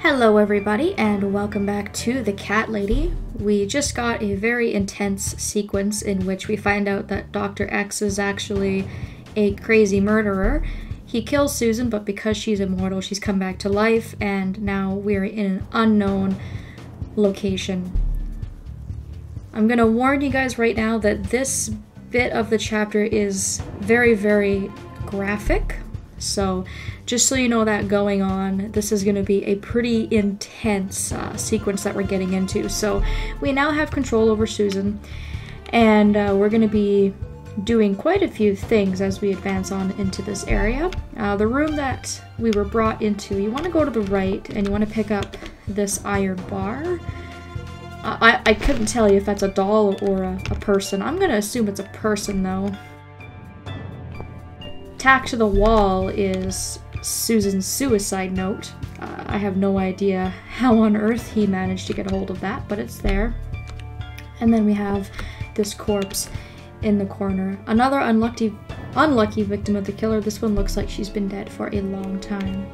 Hello everybody and welcome back to The Cat Lady. We just got a very intense sequence in which we find out that Dr. X is actually a crazy murderer. He kills Susan, but because she's immortal, she's come back to life, and now we're in an unknown location. I'm gonna warn you guys right now that this bit of the chapter is very, very graphic. So just so you know that going on, this is going to be a pretty intense sequence that we're getting into. So we now have control over Susan, and we're going to be doing quite a few things as we advance on into this area. The room that we were brought into, you want to go to the right and you want to pick up this iron bar. I couldn't tell you if that's a doll or a person. I'm going to assume it's a person though. Tacked to the wall is Susan's suicide note. I have no idea how on earth he managed to get a hold of that, but it's there. And then we have this corpse in the corner. Another unlucky victim of the killer. This one looks like she's been dead for a long time.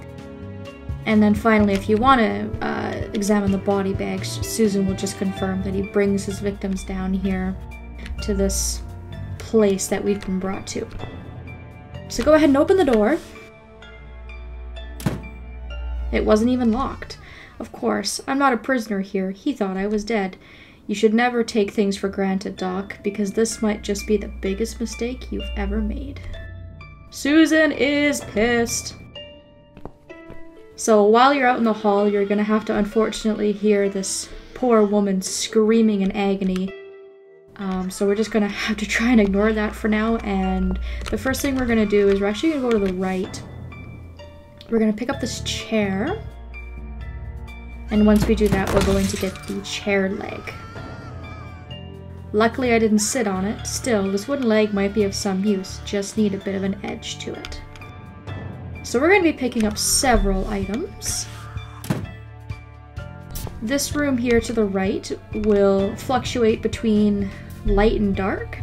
And then finally, if you want to examine the body bags, Susan will just confirm that he brings his victims down here to this place that we've been brought to. So go ahead and open the door. It wasn't even locked. Of course, I'm not a prisoner here. He thought I was dead. You should never take things for granted, Doc, because this might just be the biggest mistake you've ever made. Susan is pissed. So while you're out in the hall, you're gonna have to unfortunately hear this poor woman screaming in agony. So we're just gonna have to try and ignore that for now, and the first thing we're gonna do is we're actually gonna go to the right. We're gonna pick up this chair, and once we do that, we're going to get the chair leg. Luckily I didn't sit on it. Still, this wooden leg might be of some use, just need a bit of an edge to it. So we're gonna be picking up several items. This room here to the right will fluctuate between light and dark.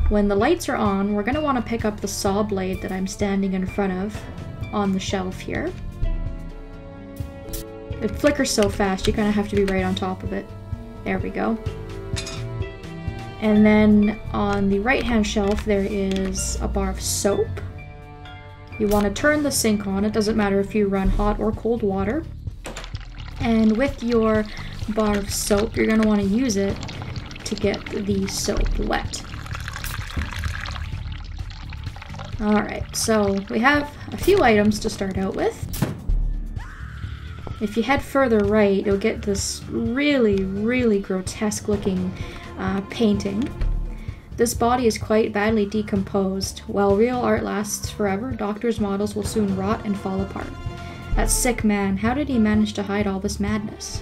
When the lights are on, we're going to want to pick up the saw blade that I'm standing in front of on the shelf here. It flickers so fast, you kind of have to be right on top of it. There we go. And then on the right-hand shelf, there is a bar of soap. You want to turn the sink on. It doesn't matter if you run hot or cold water. And with your bar of soap, you're going to want to use it to get the soap wet. Alright, so we have a few items to start out with. If you head further right, you'll get this really, really grotesque looking painting. This body is quite badly decomposed. While real art lasts forever, doctors' models will soon rot and fall apart. That sick man, how did he manage to hide all this madness?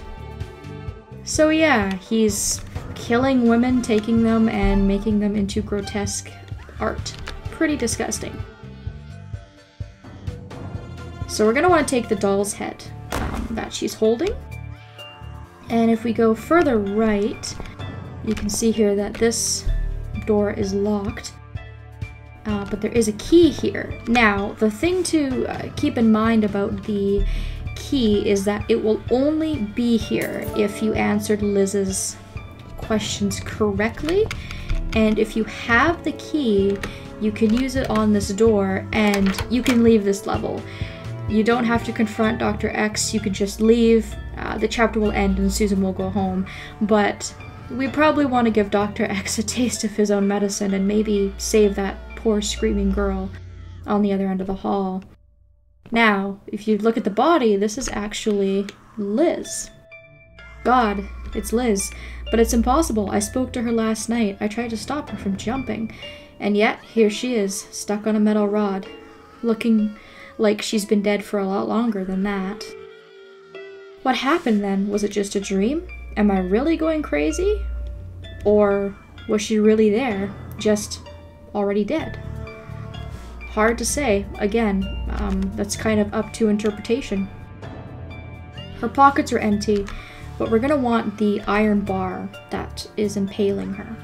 So yeah, he's killing women, taking them, and making them into grotesque art. Pretty disgusting. So we're going to want to take the doll's head that she's holding. And if we go further right, you can see here that this door is locked. But there is a key here. Now, the thing to keep in mind about the key is that it will only be here if you answered Liz's questions correctly. And if you have the key, you can use it on this door and you can leave this level. You don't have to confront Dr. X, you can just leave. The chapter will end and Susan will go home. But we probably want to give Dr. X a taste of his own medicine and maybe save that poor screaming girl on the other end of the hall. Now, if you look at the body, this is actually Liz. God, it's Liz. But it's impossible. I spoke to her last night. I tried to stop her from jumping. And yet, here she is, stuck on a metal rod, looking like she's been dead for a lot longer than that. What happened then? Was it just a dream? Am I really going crazy? Or was she really there, just already dead? Hard to say. Again, that's kind of up to interpretation. Her pockets are empty, but we're gonna want the iron bar that is impaling her.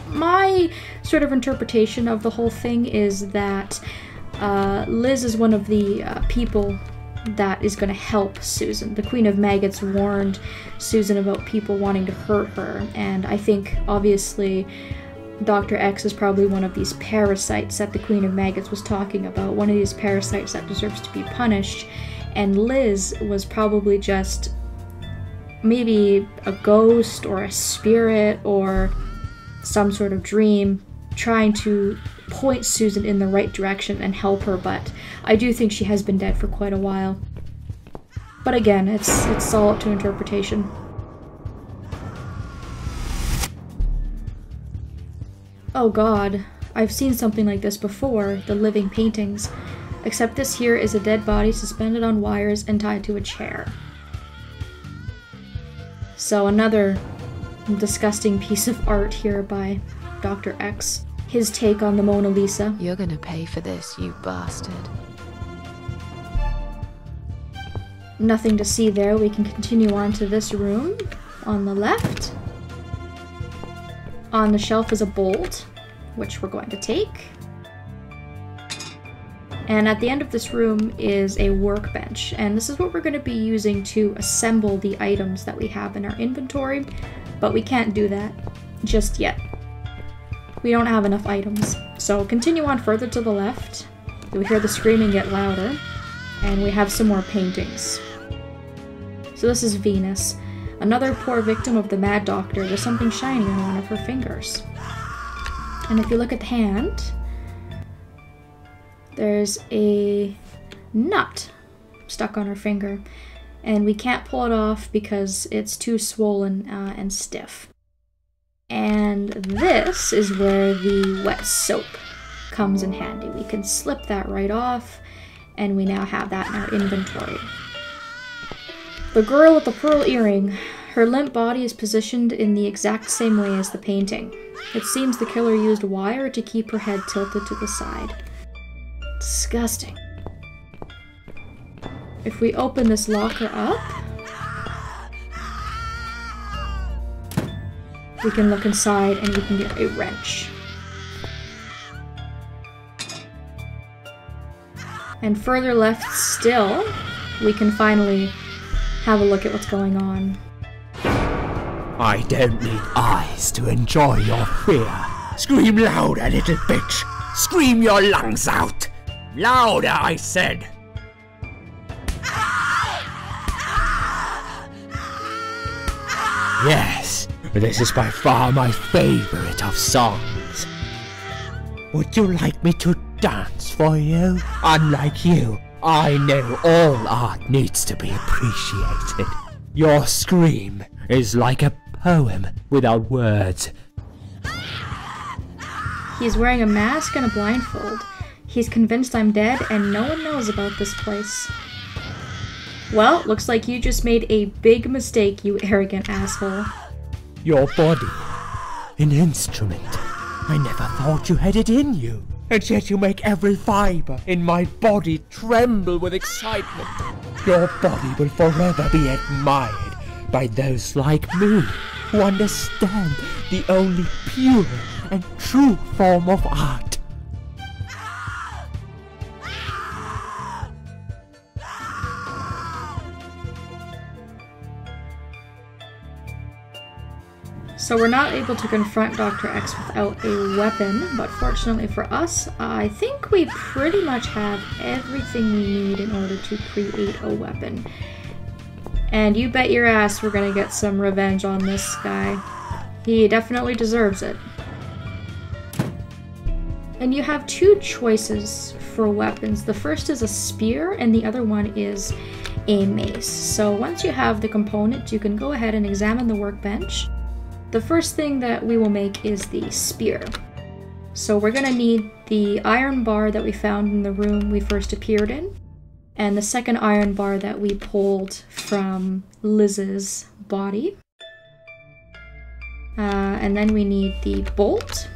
My sort of interpretation of the whole thing is that Liz is one of the people that is going to help Susan. The Queen of Maggots warned Susan about people wanting to hurt her, and I think, obviously, Dr. X is probably one of these parasites that the Queen of Maggots was talking about, one of these parasites that deserves to be punished, and Liz was probably just maybe a ghost or a spirit or some sort of dream trying to point Susan in the right direction and help her, but I do think she has been dead for quite a while. But again, it's all up to interpretation. Oh god, I've seen something like this before, the living paintings, except this here is a dead body suspended on wires and tied to a chair. So another disgusting piece of art here by Dr. X. His take on the Mona Lisa. You're gonna pay for this, you bastard. Nothing to see there. We can continue on to this room on the left. On the shelf is a bolt, which we're going to take. And at the end of this room is a workbench, and this is what we're going to be using to assemble the items that we have in our inventory, but we can't do that just yet. We don't have enough items. So continue on further to the left. You'll hear the screaming get louder, and we have some more paintings. So this is Venus, another poor victim of the Mad Doctor. There's something shiny on one of her fingers. And if you look at the hand, there's a nut stuck on her finger, and we can't pull it off because it's too swollen and stiff. And this is where the wet soap comes in handy. We can slip that right off, and we now have that in our inventory. The girl with the pearl earring. Her limp body is positioned in the exact same way as the painting. It seems the killer used wire to keep her head tilted to the side. Disgusting. If we open this locker up, we can look inside and we can get a wrench. And further left still, we can finally have a look at what's going on. I don't need eyes to enjoy your fear. Scream louder, little bitch! Scream your lungs out! Louder, I said! Yes, this is by far my favorite of songs. Would you like me to dance for you? Unlike you, I know all art needs to be appreciated. Your scream is like a poem without words. He's wearing a mask and a blindfold. He's convinced I'm dead and no one knows about this place. Well, looks like you just made a big mistake, you arrogant asshole. Your body, an instrument. I never thought you had it in you. And yet you make every fiber in my body tremble with excitement. Your body will forever be admired by those like me who understand the only pure and true form of art. So we're not able to confront Dr. X without a weapon, but fortunately for us, I think we pretty much have everything we need in order to create a weapon. And you bet your ass we're gonna get some revenge on this guy. He definitely deserves it. And you have two choices for weapons. The first is a spear, and the other one is a mace. So once you have the components, you can go ahead and examine the workbench. The first thing that we will make is the spear. So we're gonna need the iron bar that we found in the room we first appeared in, and the second iron bar that we pulled from Liz's body. And then we need the bolt.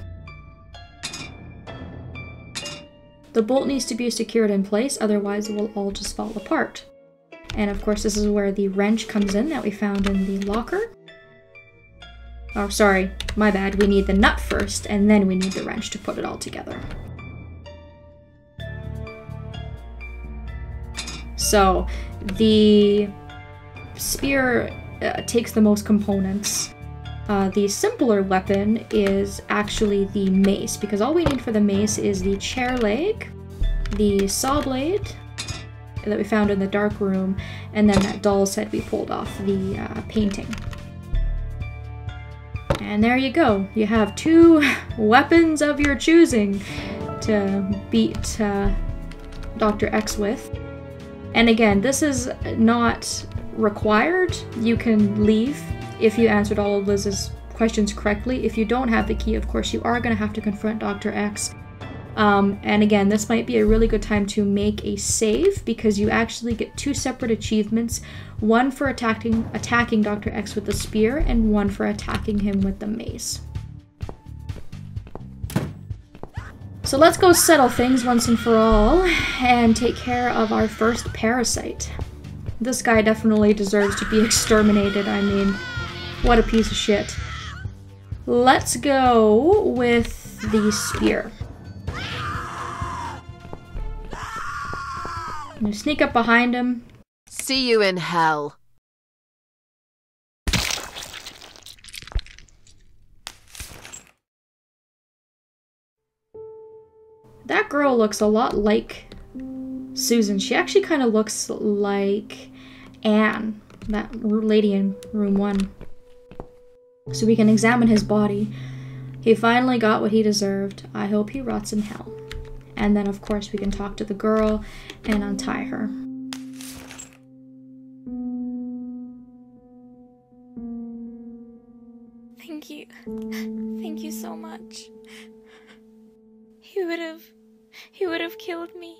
The bolt needs to be secured in place, otherwise it will all just fall apart. And of course this is where the wrench comes in that we found in the locker. Oh, sorry, my bad. We need the nut first, and then we need the wrench to put it all together. So the spear takes the most components. The simpler weapon is actually the mace, because all we need for the mace is the chair leg, the saw blade that we found in the dark room, and then that doll's head we pulled off the painting. And there you go. You have 2 weapons of your choosing to beat Dr. X with. And again, this is not required. You can leave if you answered all of Liz's questions correctly. If you don't have the key, of course, you are going to have to confront Dr. X. And again, this might be a really good time to make a save, because you actually get 2 separate achievements. One for attacking Dr. X with the spear, and one for attacking him with the mace. So let's go settle things once and for all and take care of our first parasite. This guy definitely deserves to be exterminated. I mean, what a piece of shit. Let's go with the spear. I'm gonna sneak up behind him. See you in hell. That girl looks a lot like Susan. She actually kind of looks like Anne, that lady in room 1. So we can examine his body. He finally got what he deserved. I hope he rots in hell. And then, of course, we can talk to the girl and untie her. Thank you. Thank you so much. He would have killed me,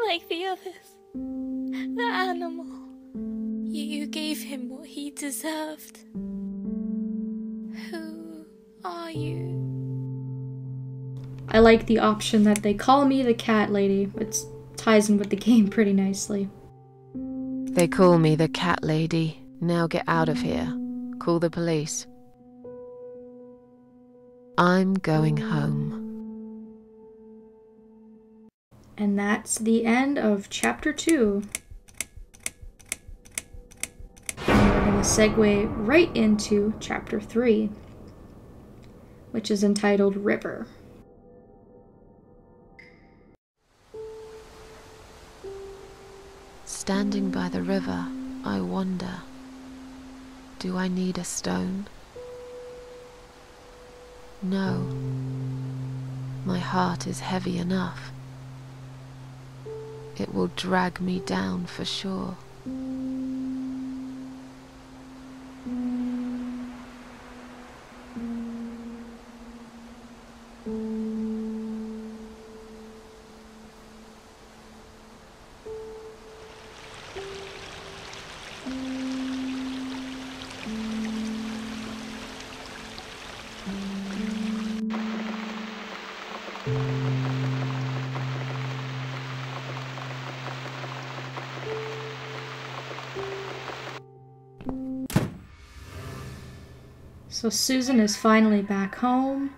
like the others. The animal. You gave him what he deserved. Who are you? I like the option that they call me the cat lady. It ties in with the game pretty nicely. They call me the cat lady. Now get out of here. Call the police. I'm going home. And that's the end of chapter 2. And we're going to segue right into chapter 3, which is entitled River. Standing by the river, I wonder, do I need a stone? No. My heart is heavy enough. It will drag me down for sure. So Susan is finally back home,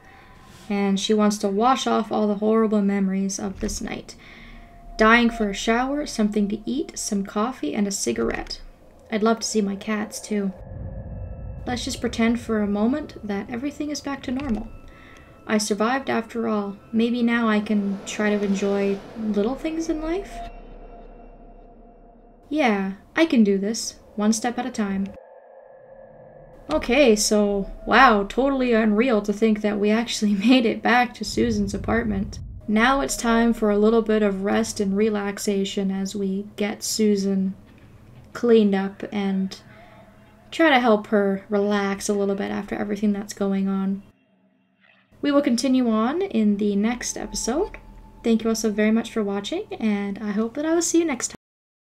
and she wants to wash off all the horrible memories of this night. Dying for a shower, something to eat, some coffee, and a cigarette. I'd love to see my cats, too. Let's just pretend for a moment that everything is back to normal. I survived after all. Maybe now I can try to enjoy little things in life? Yeah, I can do this, one step at a time. Okay, so, wow, totally unreal to think that we actually made it back to Susan's apartment. Now it's time for a little bit of rest and relaxation as we get Susan cleaned up and try to help her relax a little bit after everything that's going on. We will continue on in the next episode. Thank you all so very much for watching, and I hope that I will see you next time.